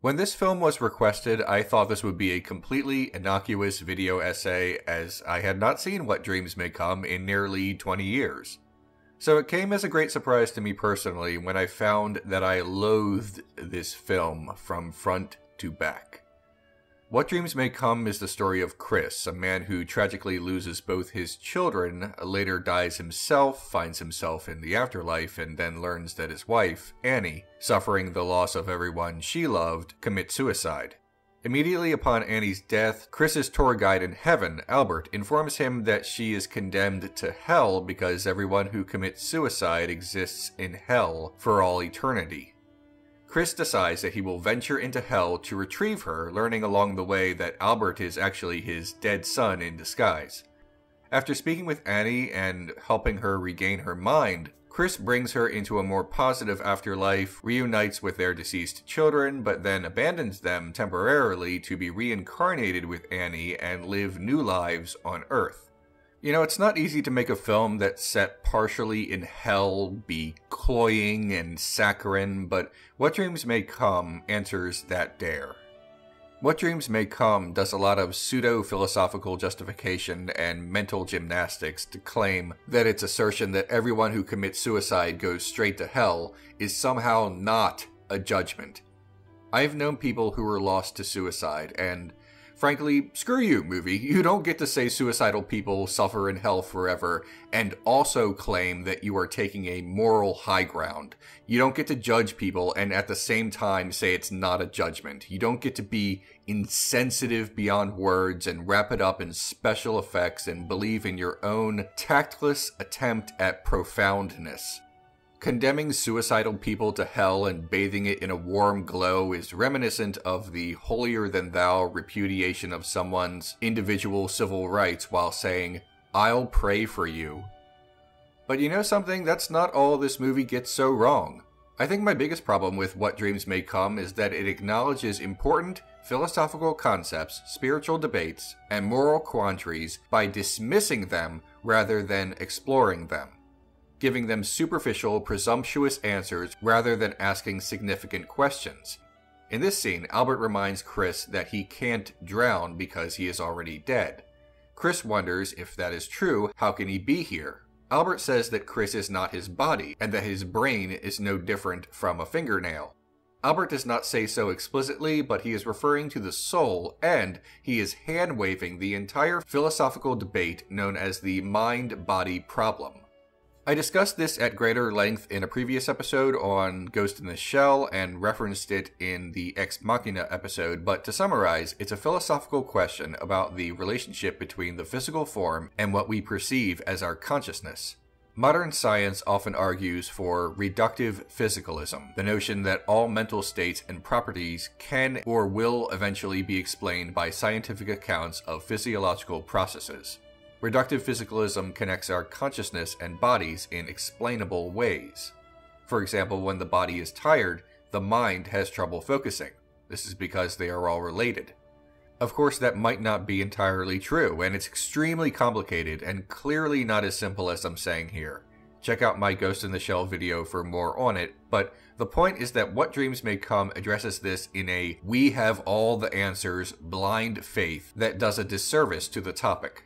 When this film was requested, I thought this would be a completely innocuous video essay, as I had not seen What Dreams May Come in nearly 20 years. So it came as a great surprise to me personally when I found that I loathed this film from front to back. What Dreams May Come is the story of Chris, a man who tragically loses both his children, later dies himself, finds himself in the afterlife, and then learns that his wife, Annie, suffering the loss of everyone she loved, commits suicide. Immediately upon Annie's death, Chris's tour guide in heaven, Albert, informs him that she is condemned to hell because everyone who commits suicide exists in hell for all eternity. Chris decides that he will venture into hell to retrieve her, learning along the way that Albert is actually his dead son in disguise. After speaking with Annie and helping her regain her mind, Chris brings her into a more positive afterlife, reunites with their deceased children, but then abandons them temporarily to be reincarnated with Annie and live new lives on Earth. You know, it's not easy to make a film that's set partially in hell be cloying and saccharine, but What Dreams May Come answers that dare. What Dreams May Come does a lot of pseudo-philosophical justification and mental gymnastics to claim that its assertion that everyone who commits suicide goes straight to hell is somehow not a judgment. I've known people who were lost to suicide, and frankly, screw you, movie. You don't get to say suicidal people suffer in hell forever and also claim that you are taking a moral high ground. You don't get to judge people and at the same time say it's not a judgment. You don't get to be insensitive beyond words and wrap it up in special effects and believe in your own tactless attempt at profoundness. Condemning suicidal people to hell and bathing it in a warm glow is reminiscent of the holier-than-thou repudiation of someone's individual civil rights while saying, "I'll pray for you." But you know something? That's not all this movie gets so wrong. I think my biggest problem with What Dreams May Come is that it acknowledges important philosophical concepts, spiritual debates, and moral quandaries by dismissing them rather than exploring them, giving them superficial, presumptuous answers rather than asking significant questions. In this scene, Albert reminds Chris that he can't drown because he is already dead. Chris wonders if that is true, how can he be here? Albert says that Chris is not his body, and that his brain is no different from a fingernail. Albert does not say so explicitly, but he is referring to the soul, and he is hand-waving the entire philosophical debate known as the mind-body problem. I discussed this at greater length in a previous episode on Ghost in the Shell and referenced it in the Ex Machina episode, but to summarize, it's a philosophical question about the relationship between the physical form and what we perceive as our consciousness. Modern science often argues for reductive physicalism, the notion that all mental states and properties can or will eventually be explained by scientific accounts of physiological processes. Reductive physicalism connects our consciousness and bodies in explainable ways. For example, when the body is tired, the mind has trouble focusing. This is because they are all related. Of course, that might not be entirely true, and it's extremely complicated and clearly not as simple as I'm saying here. Check out my Ghost in the Shell video for more on it, but the point is that What Dreams May Come addresses this in a we have all the answers blind faith that does a disservice to the topic.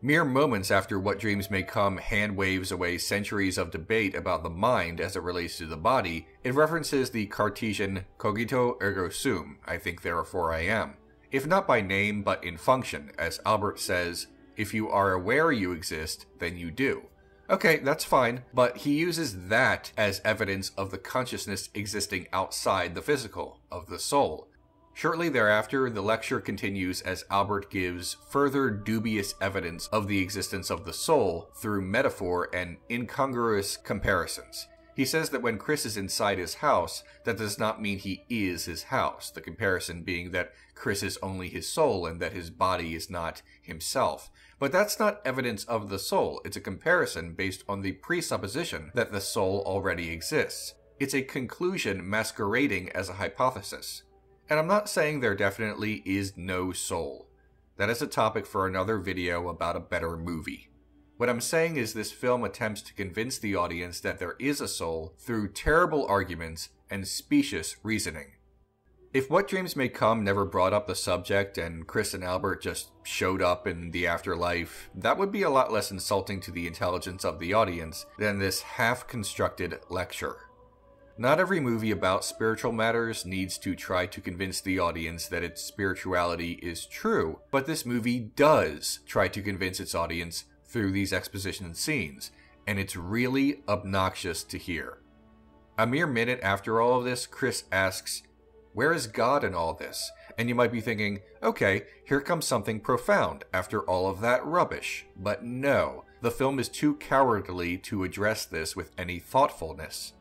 Mere moments after What Dreams May Come hand waves away centuries of debate about the mind as it relates to the body, it references the Cartesian cogito ergo sum, I think therefore I am. If not by name, but in function, as Albert says, if you are aware you exist, then you do. Okay, that's fine, but he uses that as evidence of the consciousness existing outside the physical, of the soul. Shortly thereafter, the lecture continues as Albert gives further dubious evidence of the existence of the soul through metaphor and incongruous comparisons. He says that when Chris is inside his house, that does not mean he is his house, the comparison being that Chris is only his soul and that his body is not himself. But that's not evidence of the soul, it's a comparison based on the presupposition that the soul already exists. It's a conclusion masquerading as a hypothesis. And I'm not saying there definitely is no soul. That is a topic for another video about a better movie. What I'm saying is this film attempts to convince the audience that there is a soul through terrible arguments and specious reasoning. If What Dreams May Come never brought up the subject and Chris and Albert just showed up in the afterlife, that would be a lot less insulting to the intelligence of the audience than this half-constructed lecture. Not every movie about spiritual matters needs to try to convince the audience that its spirituality is true, but this movie does try to convince its audience through these exposition scenes, and it's really obnoxious to hear. A mere minute after all of this, Chris asks, "Where is God in all this?" And you might be thinking, okay, here comes something profound after all of that rubbish. But no, the film is too cowardly to address this with any thoughtfulness.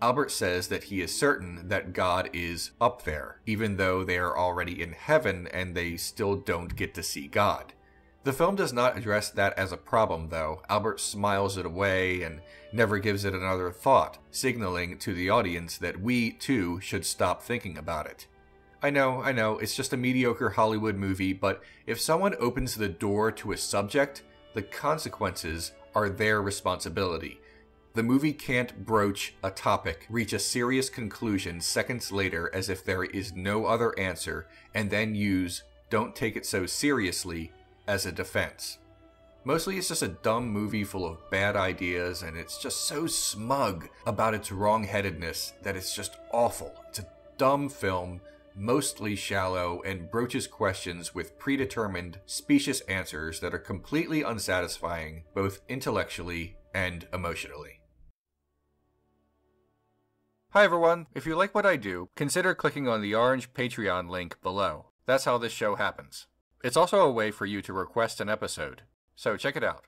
Albert says that he is certain that God is up there, even though they are already in heaven and they still don't get to see God. The film does not address that as a problem, though. Albert smiles it away and never gives it another thought, signaling to the audience that we, too, should stop thinking about it. I know, it's just a mediocre Hollywood movie, but if someone opens the door to a subject, the consequences are their responsibility. The movie can't broach a topic, reach a serious conclusion seconds later as if there is no other answer, and then use "don't take it so seriously" as a defense. Mostly it's just a dumb movie full of bad ideas, and it's just so smug about its wrong-headedness that it's just awful. It's a dumb film, mostly shallow, and broaches questions with predetermined, specious answers that are completely unsatisfying, both intellectually and emotionally. Hi everyone, if you like what I do, consider clicking on the orange Patreon link below. That's how this show happens. It's also a way for you to request an episode, so check it out.